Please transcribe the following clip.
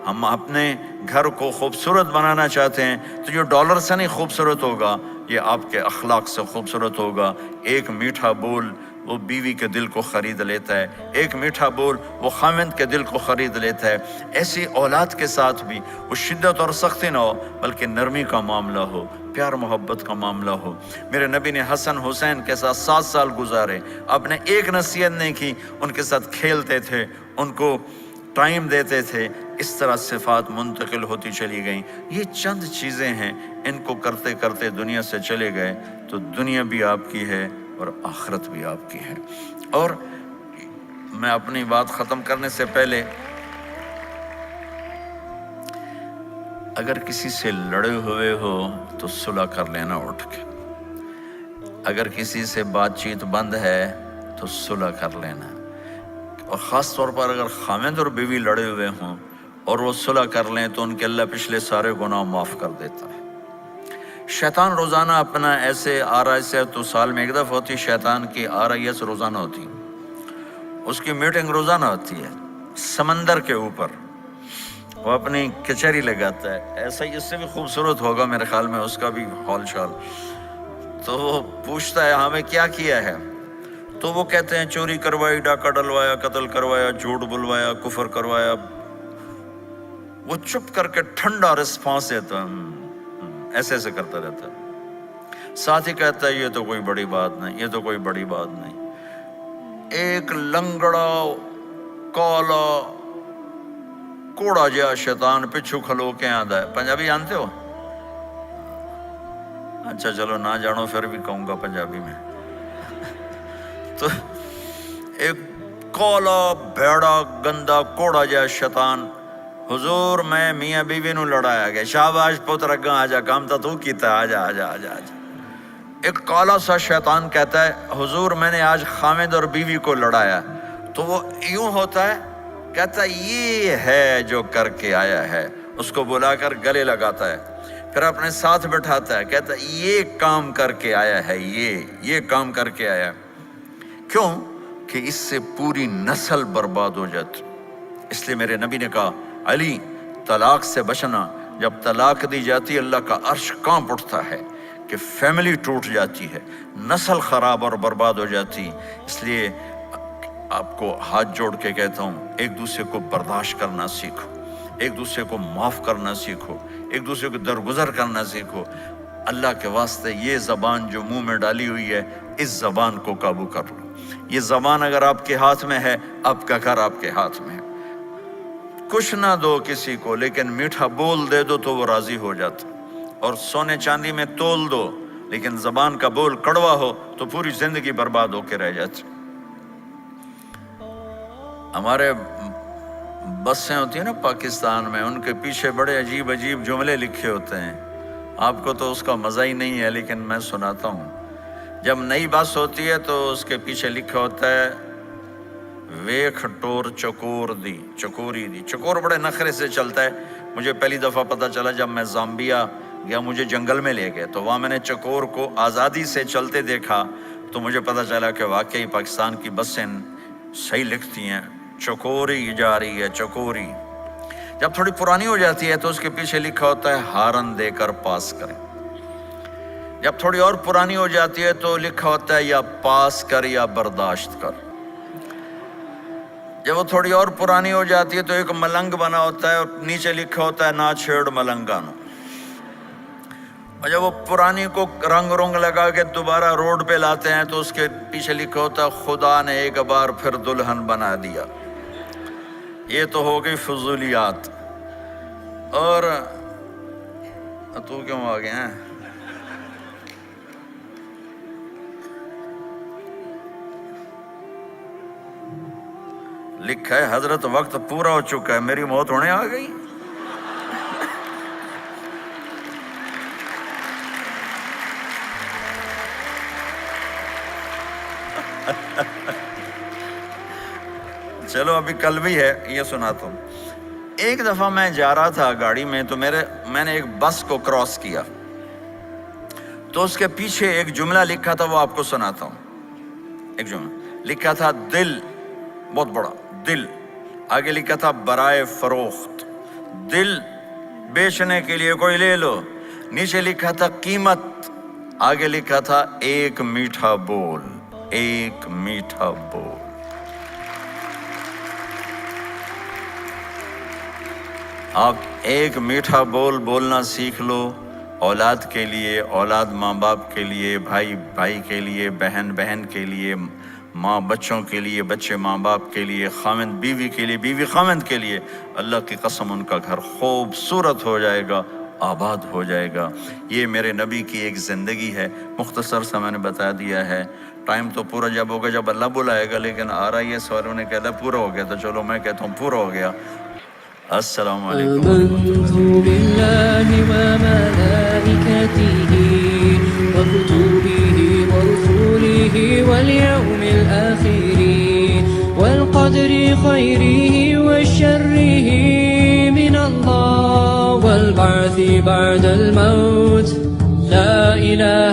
ہم اپنے گھر کو خوبصورت بنانا چاہتے ہیں تو جو ڈالر سے نہیں خوبصورت ہوگا، یہ آپ کے اخلاق سے خوبصورت ہوگا۔ ایک میٹھا بول وہ بیوی کے دل کو خرید لیتا ہے، ایک میٹھا بول وہ خاوند کے دل کو خرید لیتا ہے۔ ایسی اولاد کے ساتھ بھی وہ شدت اور سختی نہ ہو، بلکہ نرمی کا معاملہ ہو، پیار محبت کا معاملہ ہو۔ میرے نبی نے حسن حسین کے ساتھ 7 سال گزارے، آپ نے ایک نصیحت نہیں کی، ان کے ساتھ کھیلتے تھے، ان کو ٹائم دیتے تھے۔ اس طرح صفات منتقل ہوتی چلی گئیں۔ یہ چند چیزیں ہیں، ان کو کرتے کرتے دنیا سے چلے گئے تو دنیا بھی آپ کی ہے اور آخرت بھی آپ کی ہے۔ اور میں اپنی بات ختم کرنے سے پہلے، اگر کسی سے لڑے ہوئے ہو تو صلح کر لینا اٹھ کے، اگر کسی سے بات چیت بند ہے تو صلح کر لینا، اور خاص طور پر اگر خاوند اور بیوی لڑے ہوئے ہوں اور وہ صلح کر لیں تو ان کے اللہ پچھلے سارے گناہ معاف کر دیتا ہے۔ شیطان روزانہ اپنا ایسے RIS ہے تو سال میں ایک دفعہ ہوتی، شیطان کی RIS روزانہ ہوتی، اس کی میٹنگ روزانہ ہوتی ہے سمندر کے اوپر، وہ اپنی کچہری لگاتا ہے، ایسا ہی اس سے بھی خوبصورت ہوگا میرے خیال میں اس کا بھی حال شال۔ تو وہ پوچھتا ہے ہمیں کیا کیا ہے، تو وہ کہتے ہیں چوری کروائی، ڈاکہ ڈلوایا، قتل کروایا، جھوٹ بلوایا، کفر کروایا۔ وہ چپ کر کے ٹھنڈا رسپانس دیتا ہے، ایسے ایسے کرتا رہتا ہے۔ ساتھ ہی کہتا ہے یہ تو کوئی بڑی بات نہیں، یہ تو کوئی بڑی بات نہیں۔ ایک لنگڑا کالا کوڑا جیا شیطان پچھو کھلو کے آندا ہے۔ پنجابی جانتے ہو؟ اچھا چلو نہ جانو پھر بھی کہوں گا پنجابی میں۔ تو ایک کالا بھیڑا گندا کوڑا جیا شیطان، حضور میں میاں بیوی نو لڑایا گیا، شاباش پتر اگاں آجا، کام تو کیتا، آجا آجا آجا آجا۔ ایک کالا سا شیطان کہتا ہے حضور میں نے آج خاوند اور بیوی کو لڑایا، تو وہ یوں ہوتا ہے، کہتا ہے یہ ہے جو کر کے آیا ہے، اس کو بلا کر گلے لگاتا ہے، پھر اپنے ساتھ بٹھاتا ہے، کہتا ہے یہ کام کر کے آیا ہے، یہ کام کر کے آیا ہے۔ کیوں؟ کہ اس سے پوری نسل برباد ہو جاتی۔ اس لیے میرے نبی نے کہا علی طلاق سے بچنا، جب طلاق دی جاتی اللہ کا عرش کانپ اٹھتا ہے کہ فیملی ٹوٹ جاتی ہے، نسل خراب اور برباد ہو جاتی۔ اس لیے آپ کو ہاتھ جوڑ کے کہتا ہوں ایک دوسرے کو برداشت کرنا سیکھو، ایک دوسرے کو معاف کرنا سیکھو، ایک دوسرے کو درگزر کرنا سیکھو۔ اللہ کے واسطے یہ زبان جو منہ میں ڈالی ہوئی ہے، اس زبان کو قابو کر لو۔ یہ زبان اگر آپ کے ہاتھ میں ہے، آپ کا گھر آپ کے ہاتھ میں ہے۔ کچھ نہ دو کسی کو، لیکن میٹھا بول دے دو تو وہ راضی ہو جاتا، اور سونے چاندی میں تول دو لیکن زبان کا بول کڑوا ہو تو پوری زندگی برباد ہو کے رہ جاتی۔ ہمارے بسیں ہوتی ہیں نا پاکستان میں، ان کے پیچھے بڑے عجیب عجیب جملے لکھے ہوتے ہیں، آپ کو تو اس کا مزہ ہی نہیں ہے لیکن میں سناتا ہوں۔ جب نئی بس ہوتی ہے تو اس کے پیچھے لکھا ہوتا ہے ویکھ ٹور چکور دی، چکوری دی۔ چکور بڑے نخرے سے چلتا ہے، مجھے پہلی دفعہ پتہ چلا جب میں زامبیا گیا، مجھے جنگل میں لے گئے تو وہاں میں نے چکور کو آزادی سے چلتے دیکھا، تو مجھے پتہ چلا کہ واقعی پاکستان کی بسیں صحیح لکھتی ہیں، چکوری جا رہی ہے، چکوری۔ جب تھوڑی پرانی ہو جاتی ہے تو اس کے پیچھے لکھا ہوتا ہے ہارن دے کر پاس کریں۔ جب تھوڑی اور پرانی ہو جاتی ہے تو لکھا ہوتا ہے یا پاس کر یا برداشت کر۔ جب وہ تھوڑی اور پرانی ہو جاتی ہے تو ایک ملنگ بنا ہوتا ہے اور نیچے لکھا ہوتا ہے نہ چھیڑ ملنگانو۔ اور جب وہ پرانی کو رنگ رنگ لگا کے دوبارہ روڈ پہ لاتے ہیں تو اس کے پیچھے لکھا ہوتا ہے خدا نے ایک بار پھر دلہن بنا دیا۔ یہ تو ہو گئی فضولیات۔ اور تو کیوں آ گئے ہیں؟ لکھا ہے حضرت وقت پورا ہو چکا ہے، میری موت ہونے آ گئی۔ چلو ابھی کل بھی ہے، یہ سناتا ہوں۔ ایک دفعہ میں جا رہا تھا گاڑی میں تو میں نے ایک بس کو کراس کیا تو اس کے پیچھے ایک جملہ لکھا تھا، وہ آپ کو سناتا ہوں۔ ایک جملہ لکھا تھا دل، بہت بڑا دل، آگے لکھا تھا برائے فروخت، دل بیچنے کے لیے کوئی لے لو، نیچے لکھا تھا قیمت، آگے لکھا تھا ایک میٹھا بول، ایک میٹھا بول۔ آپ ایک میٹھا بول بولنا سیکھ لو، اولاد کے لیے، اولاد ماں باپ کے لیے، بھائی بھائی کے لیے، بہن بہن کے لیے، ماں بچوں کے لیے، بچے ماں باپ کے لیے، خاوند بیوی کے لیے، بیوی خاوند کے لیے۔ اللہ کی قسم ان کا گھر خوبصورت ہو جائے گا، آباد ہو جائے گا۔ یہ میرے نبی کی ایک زندگی ہے، مختصر سا میں نے بتا دیا ہے۔ ٹائم تو پورا جب ہوگا جب اللہ بلائے گا، لیکن آ رہا یہ سوالوں نے کہا پورا ہو گیا، تو چلو میں کہتا ہوں پورا ہو گیا۔ السلام علیکم۔ آمنت بالله وملائكته وكتبه ورسله واليوم الآخر والقدر خيره وشره من الله والبعث بعد الموت لا إله